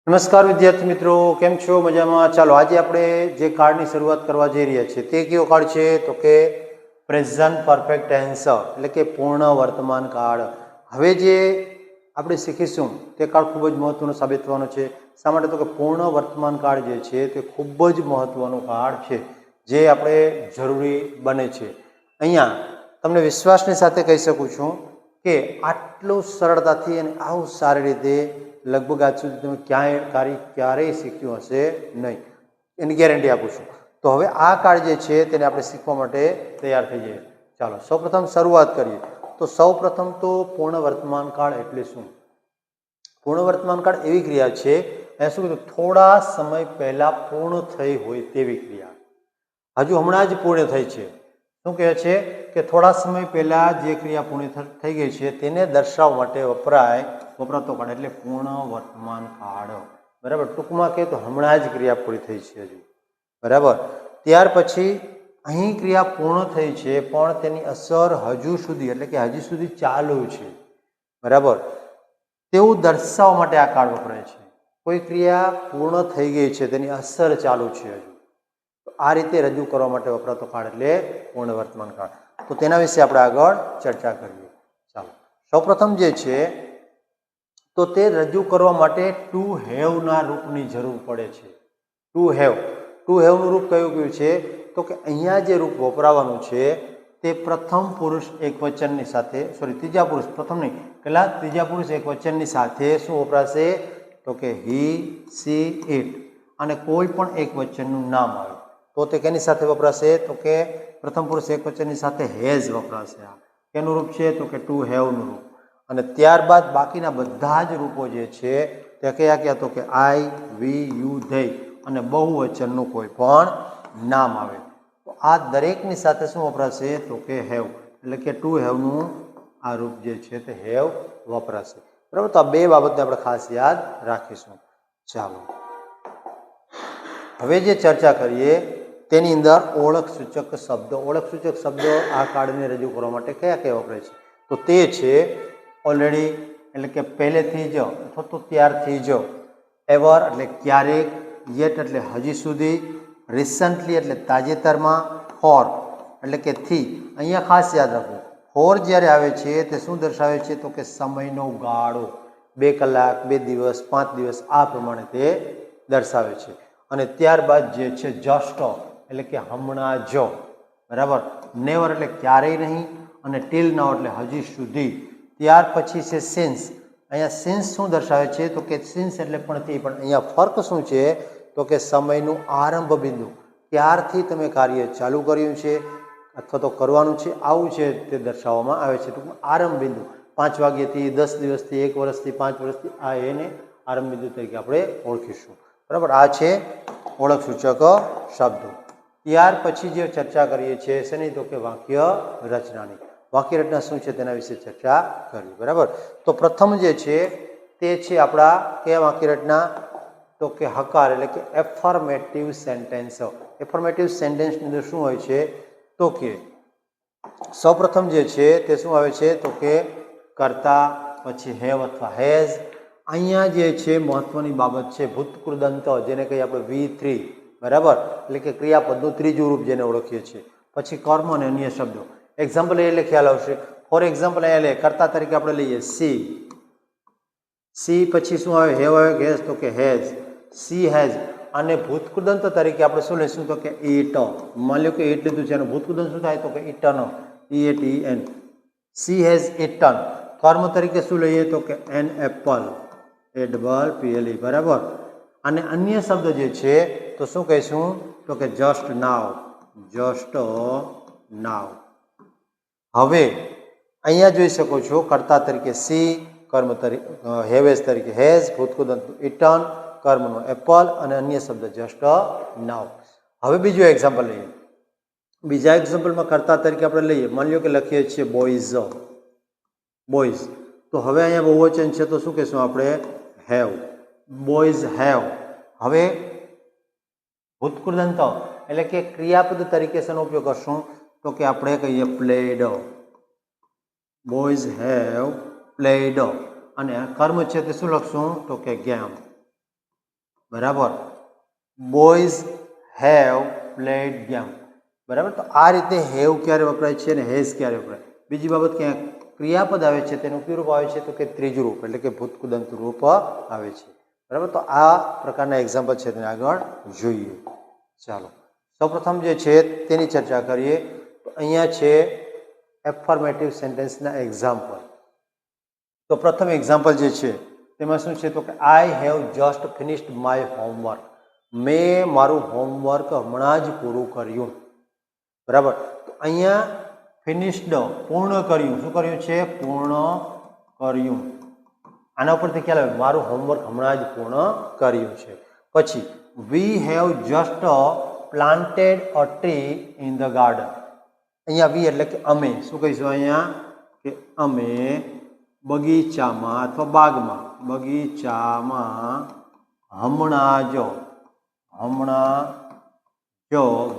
નમસ્કાર વિદ્યાર્થી મિત્રો, કેમ છો? મજામાં? ચાલો આજે આપણે જે કાર્ડની શરૂઆત કરવા જઈ રહ્યા છીએ તે કયો કાર્ડ છે તો કે પ્રેઝન્ટ પરફેક્ટ ટેન્સ એટલે કે પૂર્ણ વર્તમાન કાળ. હવે જે આપણે શીખીશું તે કાર્ડ ખૂબ જ મહત્વનો સાબિત થવાનો છે. શા માટે? તો કે પૂર્ણ વર્તમાન કાળ જે છે તે ખૂબ જ મહત્વનો કાર્ડ છે જે આપણે જરૂરી બને છે. અહીંયા તમને વિશ્વાસની સાથે કહી શકું છું કે આટલું સરળતાથી અને આવું સારી રીતે લગભગ આજ સુધી તમે ક્યારેય શીખ્યું હશે નહીં, એની ગેરંટી આપું છું. તો હવે આ કાર્ડ જે છે તેને આપણે શીખવા માટે તૈયાર થઈ જઈએ. ચાલો સૌપ્રથમ શરૂઆત કરીએ. તો સૌપ્રથમ તો પૂર્ણ વર્તમાન કાળ એટલે શું? પૂર્ણ વર્તમાન કાળ એવી ક્રિયા છે, અહીંયા શું કીધું, થોડા સમય પહેલા પૂર્ણ થઈ હોય તેવી ક્રિયા, હજુ હમણાં જ પૂર્ણ થઈ છે. શું કહે છે કે થોડા સમય પહેલા જે ક્રિયા પૂર્ણ થઈ ગઈ છે તેને દર્શાવવા માટે વપરાતો કાળ એટલે પૂર્ણ વર્તમાન કાળ. બરાબર, ટૂંકમાં કહે તો હમણાં જ ક્રિયા પૂરી થઈ છે હજુ. બરાબર, ત્યાર પછી અહીં ક્રિયા પૂર્ણ થઈ છે પણ તેની અસર હજુ સુધી એટલે કે હજી સુધી ચાલુ છે. બરાબર, તેવું દર્શાવવા માટે આ કાળ વપરાય છે. કોઈ ક્રિયા પૂર્ણ થઈ ગઈ છે, તેની અસર ચાલુ છે હજુ, આ રીતે રજૂ કરવા માટે વપરાતો કાળ એટલે પૂર્ણ વર્તમાન કાળ. તો તેના વિશે આપણે આગળ ચર્ચા કરીએ. ચાલો સૌપ્રથમ જે છે તો તે રજૂ કરવા માટે ટુ હેવના રૂપની જરૂર પડે છે. ટુ હેવનું રૂપ કયું છે તો કે અહીંયા જે રૂપ વપરાવાનું છે તે પ્રથમ પુરુષ એકવચનની સાથે, ત્રીજા પુરુષ, પ્રથમ નહીં, પહેલા ત્રીજા પુરુષ એકવચનની સાથે શું વપરાશે તો કે હી, સી, ઇટ અને કોઈ પણ એક વચનનું નામ આવે તો તે કેની સાથે વપરાશે તો કે પ્રથમ પુરુષ એકવચનની સાથે હેઝ વપરાશે. આ કેનું રૂપ છે તો કે ટુ હેવનું રૂપ. અને ત્યારબાદ બાકીના બધા જ રૂપો જે છે તે કયા તો કે આઈ, વી, યુ, ધે અને બહુવચનનું કોઈ પણ નામ આવે તો આ દરેકની સાથે શું વપરાશે તો કે હેવ, એટલે કે ટુ હેવનું આ રૂપ જે છે તે હેવ વપરાશે. બરાબર, તો આ બે બાબતને આપણે ખાસ યાદ રાખીશું. ચાલો હવે જે ચર્ચા કરીએ તેની અંદર ઓળખ સૂચક શબ્દો. ઓળખ સૂચક શબ્દો આ કાર્ડને રજૂ કરવા માટે કયા કયા વપરાય છે તો તે છે ઓલરેડી એટલે કે પહેલેથી જ અથવા તો ત્યારથી જ, એવર એટલે ક્યારેક, યેટ એટલે હજી સુધી, રિસન્ટલી એટલે તાજેતરમાં, ફોર એટલે કે થી. અહીંયા ખાસ યાદ રાખવું, ફોર જ્યારે આવે છે તે શું દર્શાવે છે તો કે સમયનો ગાળો, 2 કલાક, 2 દિવસ, 5 દિવસ આ પ્રમાણે તે દર્શાવે છે. અને ત્યારબાદ જે છે જસ્ટ એટલે કે હમણાં જ. બરાબર, નેવર એટલે ક્યારેય નહીં અને ટીલ નાઉ એટલે હજી સુધી. ત્યાર પછી છે સિન્સ. અહીંયા સિન્સ શું દર્શાવે છે તો કે સિન્સ એટલે પણ થી, પણ અહીંયા ફર્ક શું છે તો કે સમયનું આરંભ બિંદુ, ત્યારથી તમે કાર્ય ચાલુ કર્યું છે અથવા તો કરવાનું છે આવું છે તે દર્શાવવામાં આવે છે. ટૂંકમાં આરંભ બિંદુ 5 વાગ્યાથી, 10 દિવસથી, 1 વર્ષથી, 5 વર્ષથી આ એને આરંભ બિંદુ તરીકે આપણે ઓળખીશું. બરાબર, આ છે ઓળખ સૂચક શબ્દો. ત્યાર પછી જે ચર્ચા કરીએ છીએ શેની તો કે વાક્ય રચનાની. વાક્ય રચના શું છે તેના વિશે ચર્ચા કરી. બરાબર, તો પ્રથમ જે છે તે છે આપણા કયા વાક્ય રચના તો કે હકાર એટલે કે એફર્મેટિવ સેન્ટેન્સ. એફર્મેટિવ સેન્ટેન્સની અંદર શું હોય છે તો કે સૌપ્રથમ જે છે તે શું આવે છે તો કે કર્તા, પછી હેવ અથવા હેઝ. અહીંયા જે છે મહત્વની બાબત છે ભૂતકૃદંત, જેને કહીએ આપણે V3. બરાબર, એટલે કે ક્રિયાપદનું ત્રીજું રૂપ જેને ઓળખીએ છીએ. પછી કર્મ અને અન્ય શબ્દો. એક્ઝામ્પલ એટલે ખ્યાલ આવશે. ફોર એક્ઝામ્પલ અહીંયા લે કર્તા તરીકે આપણે લઈએ સી. સી પછી શું આવે હેવ આવે, હેઝ તો કે હેઝ, સી હેઝ. અને ભૂતકૃદંત તરીકે આપણે શું લઈશું તો કે ઈટ. માની લો કે ઈટ લીધું છે અને ભૂતકૃદંત શું થાય તો કે eaten, EATN. She has eaten. કર્મ તરીકે શું લઈએ તો કે એન એપલ, એડબલ PLE. બરાબર, અને અન્ય શબ્દ જે છે તો શું કહીશું તો કે જસ્ટ નાવ, જસ્ટ નાવ. હવે અહીંયા જોઈ શકો છો કર્તા તરીકે સી, કર્મ તરીકે હેવેઝ તરીકે હેઝ, ભૂતકૃદંત ઇટન, કર્મનો એપલ અને અન્ય શબ્દ જસ્ટ નાવ. હવે બીજું એક્ઝામ્પલ લઈએ. બીજા એક્ઝામ્પલમાં કર્તા તરીકે આપણે લઈએ, માની લો કે લખીએ છીએ બોયઝ, બોયઝ. તો હવે અહીંયા બહુવચન છે તો શું કહીશું આપણે હેવ, બોયઝ હેવ. હવે ભૂતકૃદંત એટલે કે ક્રિયાપદ તરીકે શેનો ઉપયોગ કરશું તો કે આપણે કહીએ પ્લેડ, બોયઝ હેવ પ્લેડ. અને કર્મ છે તે શું લખશું તો કે ગેમ, બરાબર. Boys have played game. બરાબર. તો આ રીતે હેવ ક્યારે વપરાય છે અને હેઝ ક્યારે વપરાય. બીજી બાબત ક્યાં ક્રિયાપદ આવે છે તેનું કયું રૂપ આવે છે તો કે ત્રીજું રૂપ એટલે કે ભૂતકૃદંત રૂપ આવે છે. બરાબર. તો આ પ્રકારના એક્ઝામ્પલ છે તેને આગળ જોઈએ. ચાલો સૌપ્રથમ જે છે તેની ચર્ચા કરીએ. તો અહીંયા છે એફર્મેટિવ સેન્ટેન્સના એક્ઝામ્પલ. તો પ્રથમ એક્ઝામ્પલ જે છે તેમાં શું છે તો કે I have just finished my homework. મેં મારું હોમવર્ક હમણાં જ પૂરું કર્યું. બરાબર. તો અહીંયા ફિનિશ્ડ પૂર્ણ કર્યું. શું કર્યું છે? પૂર્ણ કર્યું. આના ઉપરથી ખ્યાલ આવે મારું હોમવર્ક હમણાં જ પૂર્ણ કર્યું છે. પછી we have just planted a tree in the garden. અહીંયા વી એટલે કે અમે. શું કહીશું અહીંયા કે અમે બગીચામાં અથવા બાગમાં હમણાં જ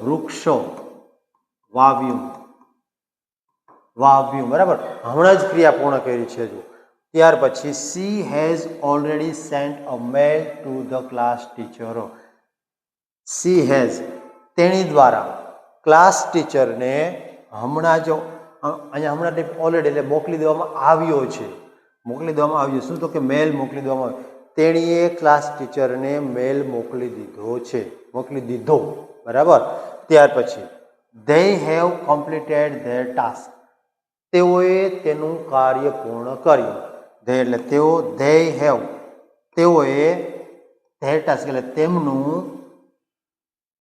વૃક્ષો વાવ્યું. બરાબર. હમણાં જ ક્રિયા પૂર્ણ કરી છે. જો ત્યાર પછી she has already sent a mail to the class teacher. She has તેણી દ્વારા ક્લાસ ટીચરને હમણાં જ અહીંયા હમણાં ઓલરેડી એટલે મોકલી દેવામાં આવ્યો છે. શું તો કે મેલ મોકલી દેવામાં આવ્યો. તેણીએ ક્લાસ ટીચરને મેલ મોકલી દીધો. બરાબર. ત્યાર પછી they have completed there task. તેઓએ તેનું કાર્ય પૂર્ણ કર્યું. ધે એટલે તેઓ. ધે હેવ તેઓએ ધેર ટાસ્ક એટલે તેમનું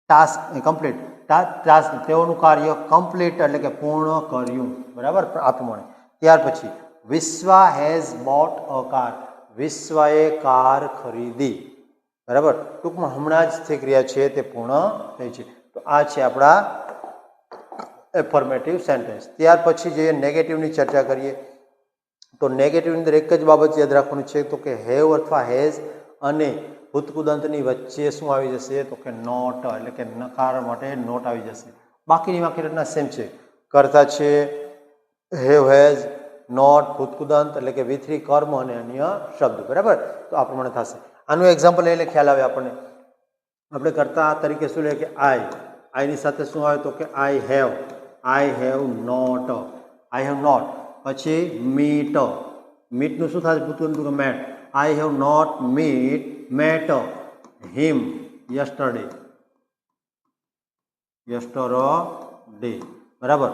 ટાસ્ક કમ્પ્લીટ. તેઓનું કાર્ય કમ્પ્લીટ એટલે કે પૂર્ણ કર્યું. બરાબર. આ પ્રમાણે. ત્યાર પછી Vishwa has bought a car. વિશ્વાએ કાર ખરીદી. બરાબર. ટૂંકમાં હમણાં જ તે ક્રિયા છે તે પૂર્ણ થઈ છે. તો આ છે આપણા એફર્મેટિવ સેન્ટેન્સ. ત્યાર પછી જે નેગેટિવની ચર્ચા કરીએ તો નેગેટિવની અંદર એક જ બાબત યાદ રાખવાની છે તો કે હેવ અથવા હેઝ અને ભૂતકૃદંતની વચ્ચે શું આવી જશે તો કે નોટ એટલે કે નકાર માટે નોટ આવી જશે. બાકીની રચના સેમ છે. કરતા છે હેવ હેઝ નોટ ભૂતકૃદંત એટલે કે વિથરી કર્મ અને અન્ય શબ્દ. બરાબર. તો આ પ્રમાણે થશે. આનું એક્ઝામ્પલ એટલે ખ્યાલ આવે આપણને. આપણે કરતા તરીકે શું લે કે આઈની સાથે શું આવે તો કે આઈ હેવ નોટ. પછી મીટનું શું થાય ભૂતકૃદંત met. I have not met him yesterday. બરાબર.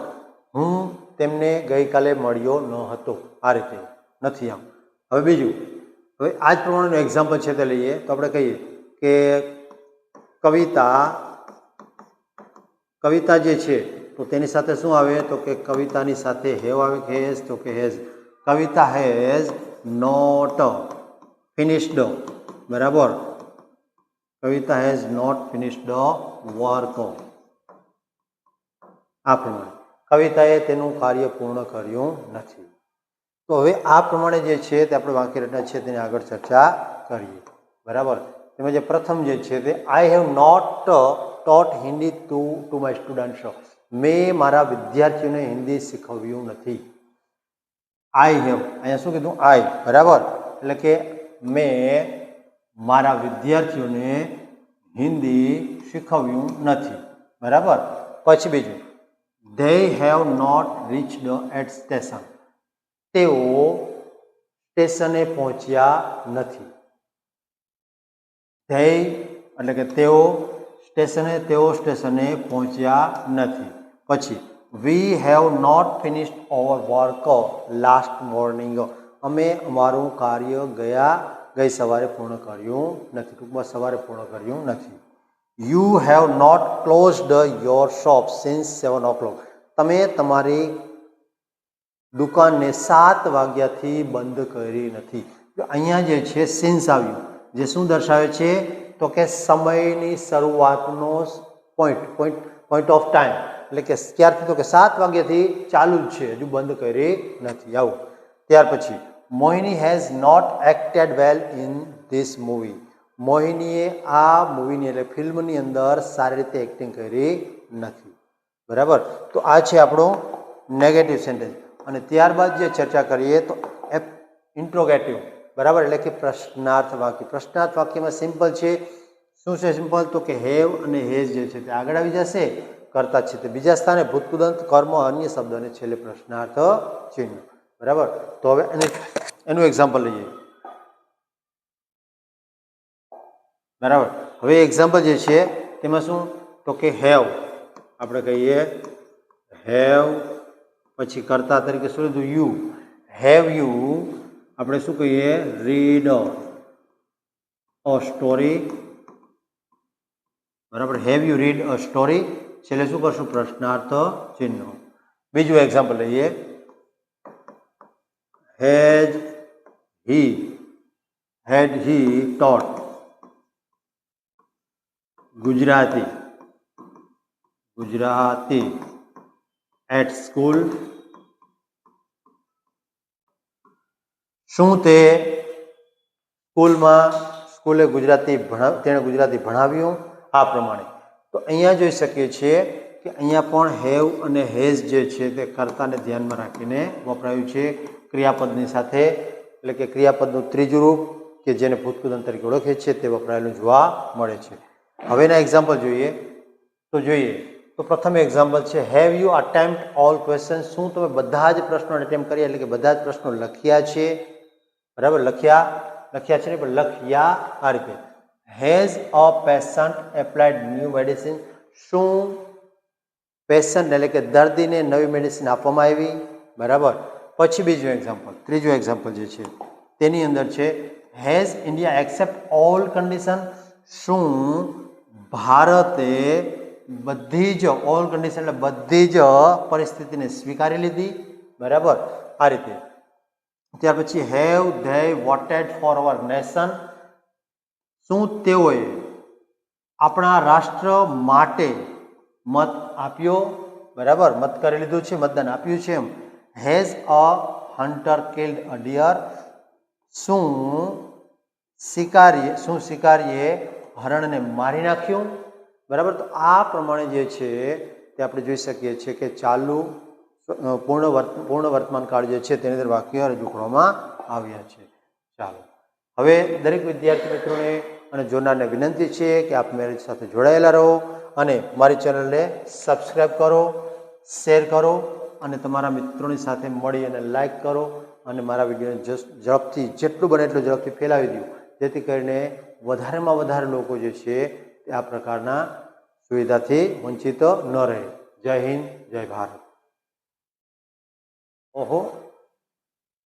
હું તેમને ગઈકાલે મળ્યો ન હતો. આ રીતે નથી આમ. હવે બીજું હવે આ જ પ્રમાણેનું એક્ઝામ્પલ છે તે લઈએ તો આપણે કહીએ કે કવિતા જે છે તો તેની સાથે શું આવે તો કે કવિતાની સાથે હેવ આવે કે હેઝ તો કે હેઝ. કવિતા હેઝ નોટ ફિનિશ્ડ. બરાબર. કવિતા હેઝ નોટ ફિનિશ્ડ વર્ક. આ પ્રમાણે કવિતાએ તેનું કાર્ય પૂર્ણ કર્યું નથી. તો હવે આ પ્રમાણે જે છે તે આપણે વાક્ય રચના છે તેની આગળ ચર્ચા કરીએ. બરાબર. તેમાં જે પ્રથમ જે છે તે I have not taught Hindi to my students. મેં મારા વિદ્યાર્થીઓને હિન્દી શીખવ્યું નથી. આઈ હેવ અહીંયા શું કીધું આઈ. બરાબર. એટલે કે મેં મારા વિદ્યાર્થીઓને હિન્દી શીખવ્યું નથી. બરાબર. પછી બીજું they have not reached at station. તેઓ સ્ટેશને પહોંચ્યા નથી. એટલે કે તેઓ સ્ટેશને પહોંચ્યા નથી. પછી we have not finished our work last morning. અમે અમારું કાર્ય ગઈ સવારે પૂર્ણ કર્યું નથી. ટૂંકમાં સવારે પૂર્ણ કર્યું નથી. You have not closed your shop since 7 o'clock. તમે તમારી દુકાનને 7 વાગ્યાથી બંધ કરી નથી. અહીંયા જે છે સિન્સ આવ્યું જે શું દર્શાવે છે તો કે સમયની શરૂઆતનો પોઈન્ટ ઓફ ટાઈમ. એટલે કે ક્યારથી તો કે 7 વાગ્યાથી ચાલુ જ છે, હજુ બંધ કરી નથી. આવું. ત્યાર પછી Mohini has not acted well in this movie. મોહિનીએ આ મૂવીની એટલે ફિલ્મની અંદર સારી રીતે એક્ટિંગ કરી નથી. બરાબર. તો આ છે આપણો નેગેટિવ સેન્ટેન્સ. અને ત્યારબાદ જે ચર્ચા કરીએ તો ઇન્ટ્રોગેટિવ. બરાબર. એટલે કે પ્રશ્નાર્થ વાક્ય. પ્રશ્નાર્થ વાક્યમાં સિમ્પલ છે શું છે સિમ્પલ? તો કે હેવ અને હેઝ જે છે તે આગળ આવી જશે, કરતા છે તે બીજા સ્થાને, ભૂતકૃદંત, કર્મ, અન્ય શબ્દ અને છેલ્લે પ્રશ્નાર્થ ચિહ્ન. બરાબર. તો હવે એનું એક્ઝામ્પલ લઈએ. બરાબર. હવે એક્ઝામ્પલ જે છે તેમાં શું? તો કે હેવ આપણે કહીએ હેવ, પછી કર્તા તરીકે શું લીધું? યુ. હેવ યુ આપણે શું કહીએ? Read a story. બરાબર. Have you read a story. છેલ્લે શું કરશું? પ્રશ્નાર્થ ચિહ્ન. બીજું એક્ઝામ્પલ લઈએ. Had he taught Gujarati at school. શું તે સ્કૂલે તેણે ગુજરાતી ભણાવ્યું? આ પ્રમાણે. તો અહીંયા જોઈ શકીએ છીએ કે અહીંયા પણ હેવ અને હેઝ જે છે તે કર્તાને ધ્યાનમાં રાખીને વપરાયું છે ક્રિયાપદની સાથે, એટલે કે ક્રિયાપદનું ત્રીજું રૂપ કે જેને ભૂતકૃદંત તરીકે ઓળખે છે તે વપરાયેલું જોવા મળે છે. હવેના એક્ઝામ્પલ જોઈએ. તો પ્રથમ એક્ઝામ્પલ છે have you attempt all question. શું તમે બધા જ પ્રશ્નો અટેમ્પ્ટ કર્યા, એટલે કે બધા જ પ્રશ્નો લખ્યા છે? બરાબર. લખ્યા છે ને, પણ લખ્યા આ રીતે. Has a patient applied new medicine. શું પેશન્ટ એટલે કે દર્દીને નવી મેડિસિન આપવામાં આવી? બરાબર. પછી ત્રીજું એક્ઝામ્પલ જે છે તેની અંદર છે has India accept all condition. શું ભારતે બધી જ ઓલ કન્ડિશન એટલે બધી જ પરિસ્થિતિને સ્વીકારી લીધી? બરાબર. આ રીતે. ત્યાર પછી have they voted for our nation. શું તેઓએ આપણા રાષ્ટ્ર માટે મત આપ્યો? બરાબર. મત કરી લીધું છે, મતદાન આપ્યું છે એમ. Has a hunter killed a deer. શું શિકારીએ હરણને મારી નાખ્યું? બરાબર. તો આ પ્રમાણે જે છે તે આપણે જોઈ શકીએ છીએ કે ચાલુ પૂર્ણ વર્તમાન કાળ જે છે તેની અંદર વાક્ય રજૂ કરવામાં આવ્યા છે. ચાલો, હવે દરેક વિદ્યાર્થી મિત્રોને અને જોનારને વિનંતી છે કે આપ મારી સાથે જોડાયેલા રહો અને મારી ચેનલને સબસ્ક્રાઈબ કરો, શેર કરો અને તમારા મિત્રોની સાથે મળી અને લાઈક કરો અને મારા વિડીયોને ઝડપથી જેટલું બને એટલું ઝડપથી ફેલાવી દો, જેથી કરીને વધારેમાં વધારે લોકો જે છે તે આ પ્રકારના સુવિધાથી વંચિત ન રહે. જય હિન્દ, જય ભારત. ઓહો.